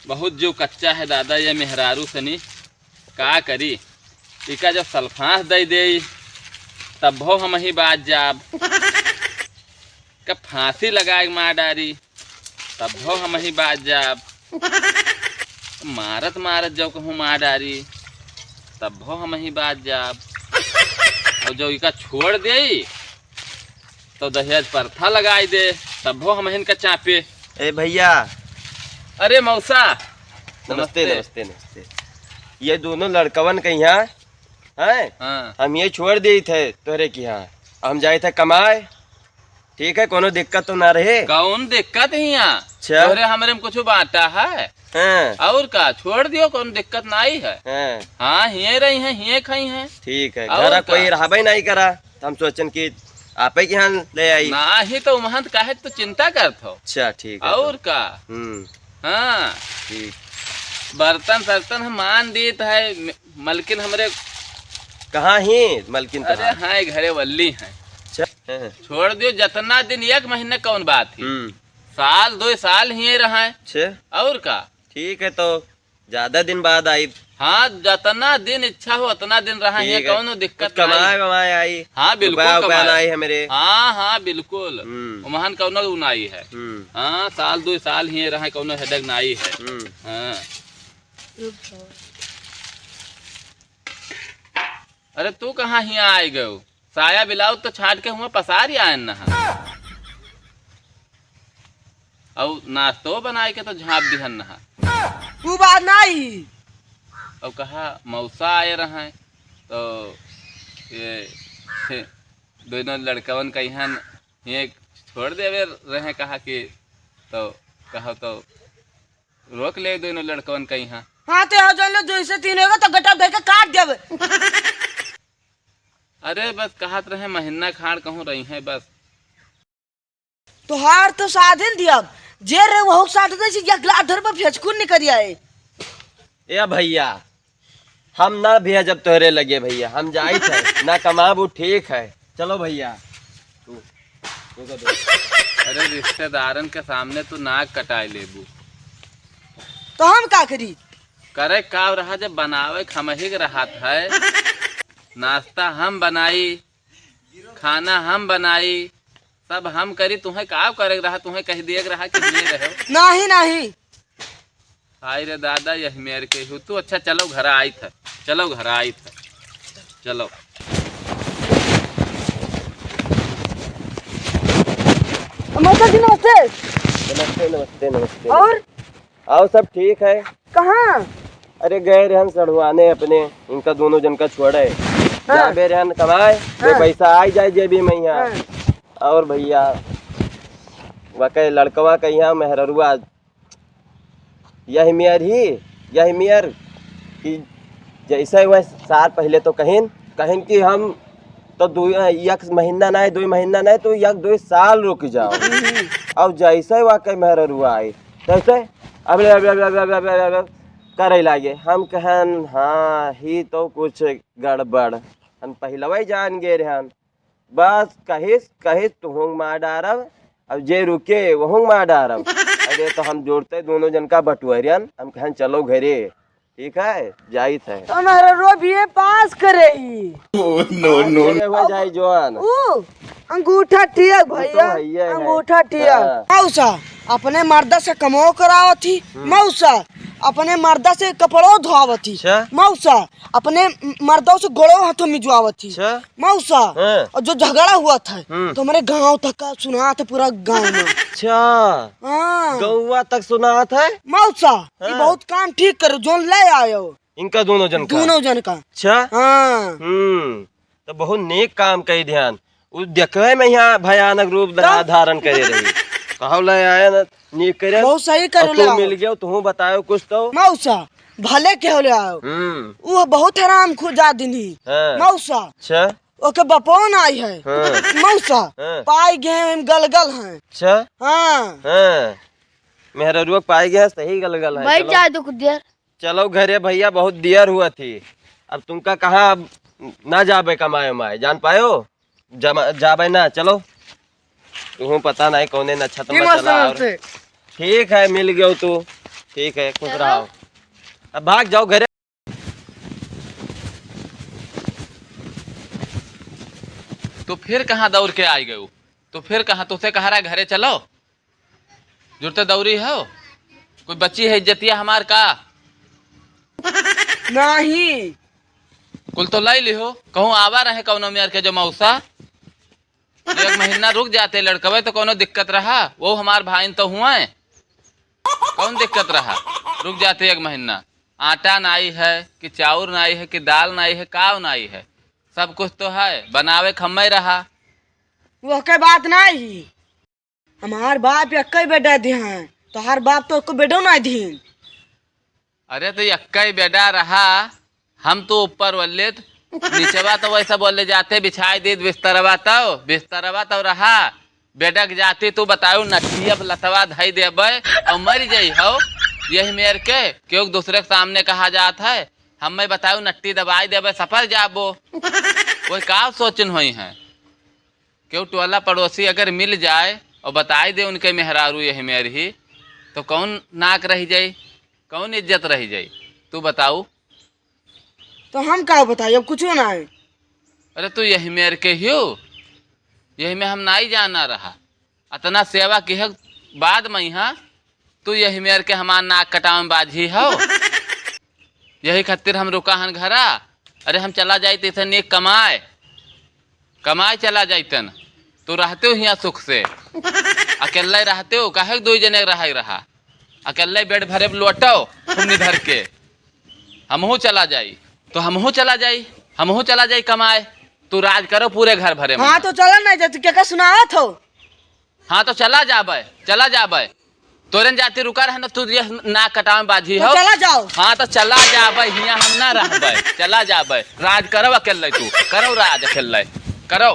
बहुत जो कच्चा है दादा ये मेहरारू सनी का करी। इका जब सल्फास दे दे तब भो हम ही बात जाब। कब फांसी लगा के मार डारी तब भो हम ही बात जाब। मारत मारत जो कहूँ मार डारी तब भो हम ही बात जाब। और जो इका छोड़ दे तो दहेज प्रथा लगाई दे तब भो हम इनका चापे। ए भैया। अरे मौसा नमस्ते नमस्ते नमस्ते। ये दोनों लड़कवन के यहाँ हैं। हाँ। हम ये छोड़ दिए थे तोहरे के यहाँ, हम जाए थे कमाए। ठीक है, कोनो दिक्कत तो ना रहे। कौन दिक्कत है यहाँ? तोरे हमरे में कुछ बांटा है? हाँ। और का छोड़ दियो, कौन दिक्कत नहीं है। हाँ हिये रही हैं, हिये खाई हैं। ठीक है, घर कोई रहबे नहीं करा तो हम सोचन कि आप ही के यहाँ ले आई। ना ही तो महंत काहे तो चिंता करत हो। अच्छा ठीक है। और का हाँ ठीक। बर्तन सर्तन हम मान देत है। मलकिन हमरे कहाँ ही मलकिन? अरे हाँ घरे वल्ली है। छोड़ दियो, जितना दिन एक महीने कौन बात है, साल 2 साल ही रहा है। और का ठीक है, तो ज्यादा दिन बाद आई। हाँ जितना दिन इच्छा हो उतना दिन रहा है, कौन दिक्कत कमाए वमाए आई। हाँ बिल्कुल आई है मेरे। हाँ हाँ बिल्कुल महान कौन उनाई है। हाँ साल 2 साल ही रहा कौन हेडक नाई है। हाँ अरे तू कहाँ ही आए गयो? साया ब्लाउज तो छाट के हुआ पसार आए न। और नाश्तो बनाए के तो झाँप दिहन नहा। तू बात नहीं। और कहा मौसा आए रहा है तो ये दोनों लड़कवन का यहाँ ये छोड़ देवे रहे। कहा कि तो कहो तो रोक ले दोनों लड़कवन का यहाँ। हाँ तो जो 2 से 3 होगा तो गटा भर के काट देवे। अरे बस कहत रहे महीना खाड़ कहूँ रही है बस। तो हार तो साधन दिया जे रे वो साधन से या ग्लास धर पर फेचकुन निकल आए। या भैया हम ना भैया जब तोहरे लगे भैया हम जाई थे ना कमाबू। ठीक है चलो भैया। अरे रिश्तेदारन के सामने तू नाक कटाए लेबू तो हम का करी? करे का रहा जब बनावे खमही रहा है। नाश्ता हम बनाई, खाना हम बनाई, सब हम करी। तुम्हें का करे रहा? तुम्हें कह दिए रहा कि ये रहे नहीं नहीं। आई रे दादा यही मेरे के हूँ तू। अच्छा चलो घर आई था, चलो घर आई था, चलो। नमस्ते नमस्ते नमस्ते नमस्ते नमस्ते। और आओ सब ठीक है। कहाँ? अरे गए रहन सड़वाने अपने, इनका दोनों जन का छोड़े जाबे रहन कमाए। पैसा आई जाए जेबी में यहाँ। और भैया वके लड़कवा का यहाँ मेहरुआ यही मेयर कि जैसे वह साल पहले तो कहीं कि हम तो 1 महीना नहीं 2 महीना नहीं तो 1-2 साल रुक जाओ। और जैसे वाकई मेहरुआ आई तैसे अब करे लागे। हम कहन हाँ ही तो कुछ गड़बड़ हम पहलवा जान गे रहन। बस कहिस तुहूँ मार डारब, अब जे रुके वहूँ मार डारब। अरे तो हम जोड़ते दोनों जन का बटुअरियन। हम कहन चलो घरे। ठीक है जाई थे तो मेरा रो बीए पास करे ही। नो जाई जवान अंगूठा टियक भैया, अंगूठा टियक। मौसा अपने मर्दा से कमो करावती, मौसा अपने मर्दा से कपड़ों धोवती, मौसा अपने मर्दों से गोड़ों हाथों मिजवावती, मौसा। और जो झगड़ा हुआ था तो हमारे गांव तक का सुना था, पूरा गांव में। अच्छा गौवा तक सुना था मौसा। ये बहुत काम ठीक कर जो ले आयो इनका दोनों जन का। अच्छा तो बहुत नेक काम कई ध्यान उस देखवे में यहाँ भयानक रूप धारण करे रही। कहो ले आया ना नी करे बहुत सही कर ले। मिल गया तुम बताओ कुछ तो मौसा भले के हो ले आओ। वो बहुत हराम खुदा दिनी मौसा। अच्छा ओके बपोन आई है मौसा। पाई गए गलगल है। अच्छा हाँ मेहरुआ पाई गया सही गलगल है। भाई जा दो कुछ देर। चलो घरे भैया बहुत देर हुआ थी। अब तुमका कहाँ ना जाबे कमाए उमाए जान पायो जाबे ना। चलो तुम्हें पता नहीं कौने नक्षत्र में चला। ठीक है मिल गयो तू। ठीक है, खुश रहो। अब भाग जाओ घरे। तो फिर कहाँ दौड़ के आई गए? तो फिर कहाँ तुझसे कह रहा है घरे चलो? जुड़ते दौड़ी हो? कोई बच्ची है इज्जतिया हमार का? नहीं कुल तो लाई लिहो, कहूँ आवा रहे कौनो मेयर के जो मौसा। 1 महीना रुक जाते लड़कवे तो कोनो दिक्कत रहा, वो हमार भाई तो हुआ है, कौन दिक्कत रहा? रुक जाते 1 महीना। आटा नाई है कि चाउर नाई है कि दाल नाई है, काव नाई है, सब कुछ तो है, बनावे खम्मे रहा। वो के बात नहीं, हमार बाप एक बेटा दिया तो हर बाप तो बेटो नहीं दी। अरे तो यक्का ही बेटा रहा, हम तो ऊपर वल्ले नीचवा तो वैसा बोले जाते बिछाई दी बिस्तरवा तो रहा। बेडक जाती तू बताऊ नटिया लतवा धई देबे और मर जाई हो। यही मेर के क्यों दूसरे के सामने कहा जात है, हमें बताऊ नट्टी दबाई देबे सफर जाबो। वो का सोचन हुई है? क्यों टोला पड़ोसी अगर मिल जाए और बताई दे उनके मेहरारू यही मेर ही, तो कौन नाक रह जाई, कौन इज्जत रह जाई? तू बताऊ। तो हम क्या बताइए, अब कुछ ना है। अरे तू यही मेर के हो, यही में हम नहीं जाना रहा, अतना सेवा की है बाद में यहाँ तू यही मेर के हमार नाक कटाव में बाजी हो। यही खातिर हम रुका हन घरा। अरे हम चला जाए थे नेक कमाए चला जातन, तू रहते हो यहाँ सुख से, अकेले रहते हो, काहे 2 जने रहा अकेले बेड भरे लौटो तुम धर के। हमहू चला जाई कमाए, तू राज करो पूरे घर भरे में। हाँ तो चला नहीं जाती क्या सुनावत हो? हाँ तो चला जाबे तोरन जाती रुका रहे ना, तू नाक कटाव में बाजी हो। तो चला जाओ। हाँ तो चला जाबे, हियाँ हम ना रहबे, चला जाबे, राज करो अकेले, तू करो राज अकेले करो।